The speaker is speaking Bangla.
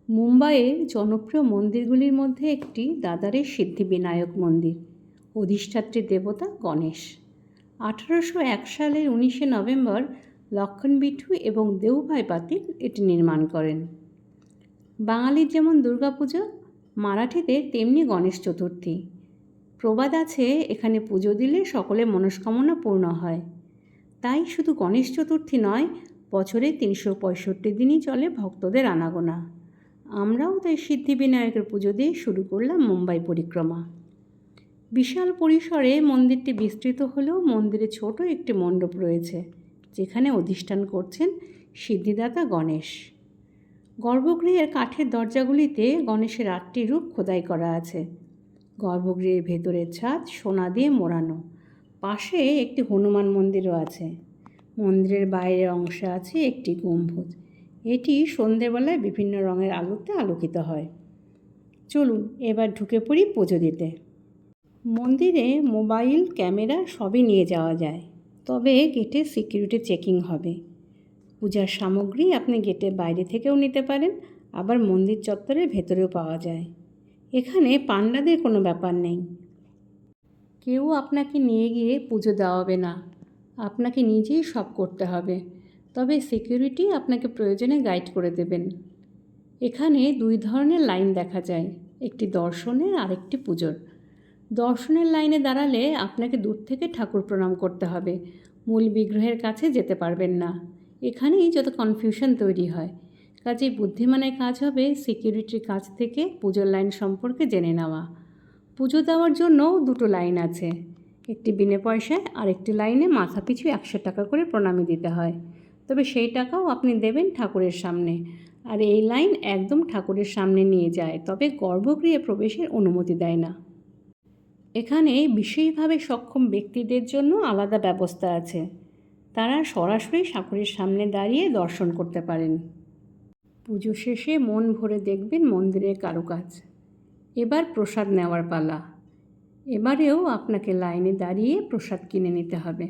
মুম্বাইয়ের জনপ্রিয় মন্দিরগুলির মধ্যে একটি দাদারের সিদ্ধিবিনায়ক মন্দির। অধিষ্ঠাত্রী দেবতা গণেশ। 1801 সালের 19শে নভেম্বর লক্ষণ বিঠু এবং দেউভাই পাতিল এটি নির্মাণ করেন। বাঙালির যেমন দুর্গাপুজো, মারাঠিদের তেমনি গণেশ চতুর্থী। প্রবাদ আছে, এখানে পুজো দিলে সকলের মনস্কামনা পূর্ণ হয়। তাই শুধু গণেশ চতুর্থী নয়, বছরে 365 দিনই চলে ভক্তদের আনাগোনা। আমরাও তাই সিদ্ধিবিনায়কের পুজো দিয়ে শুরু করলাম মুম্বাই পরিক্রমা। বিশাল পরিসরে মন্দিরটি বিস্তৃত হলেও মন্দিরে ছোট একটি মণ্ডপ রয়েছে, যেখানে অধিষ্ঠান করছেন সিদ্ধিদাতা গণেশ। গর্ভগৃহের কাঠের দরজাগুলিতে গণেশের 8টি রূপ খোদাই করা আছে। গর্ভগৃহের ভেতরের ছাদ সোনা দিয়ে মোড়ানো। পাশে একটি হনুমান মন্দিরও আছে। মন্দিরের বাইরের অংশে আছে একটি গম্বুজ। এটি সন্ধেবেলায় বিভিন্ন রঙের আলোতে আলোকিত হয়। চলুন এবার ঢুকে পড়ি পুজো দিতে। মন্দিরে মোবাইল, ক্যামেরা সবই নিয়ে যাওয়া যায়, তবে গেটে সিকিউরিটি চেকিং হবে। পূজার সামগ্রী আপনি গেটের বাইরে থেকেও নিতে পারেন, আবার মন্দির চত্বরের ভেতরেও পাওয়া যায়। এখানে পান্ডাদের কোনো ব্যাপার নেই। কেউ আপনাকে নিয়ে গিয়ে পুজো দেওয়াবে না, আপনাকে নিজেই সব করতে হবে। তবে সিকিউরিটি আপনাকে প্রয়োজনে গাইড করে দেবেন। এখানে 2 ধরনের লাইন দেখা যায়, একটি দর্শনের আর একটি পুজোর। দর্শনের লাইনে দাঁড়ালে আপনাকে দূর থেকে ঠাকুর প্রণাম করতে হবে, মূল বিগ্রহের কাছে যেতে পারবেন না। এখানেই যত কনফিউশন তৈরি হয়। কাজেই বুদ্ধিমানের কাজ হবে সিকিউরিটির কাছ থেকে পুজোর লাইন সম্পর্কে জেনে নেওয়া। পুজো দেওয়ার জন্য 2টো লাইন আছে, একটি বিনা পয়সায় আর একটি লাইনে মাথাপিছু 100 টাকা করে প্রণামী দিতে হয়। তবে সেই টাকাও আপনি দেবেন ঠাকুরের সামনে। আর এই লাইন একদম ঠাকুরের সামনে নিয়ে যায়, তবে গর্ভগৃহে প্রবেশের অনুমতি দেয় না। এখানে বিশেষভাবে সক্ষম ব্যক্তিদের জন্য আলাদা ব্যবস্থা আছে, তারা সরাসরি ঠাকুরের সামনে দাঁড়িয়ে দর্শন করতে পারেন। পুজো শেষে মন ভরে দেখবেন মন্দিরের কারুকাজ। এবার প্রসাদ নেওয়ার পালা। এবারেও আপনাকে লাইনে দাঁড়িয়ে প্রসাদ কিনে নিতে হবে।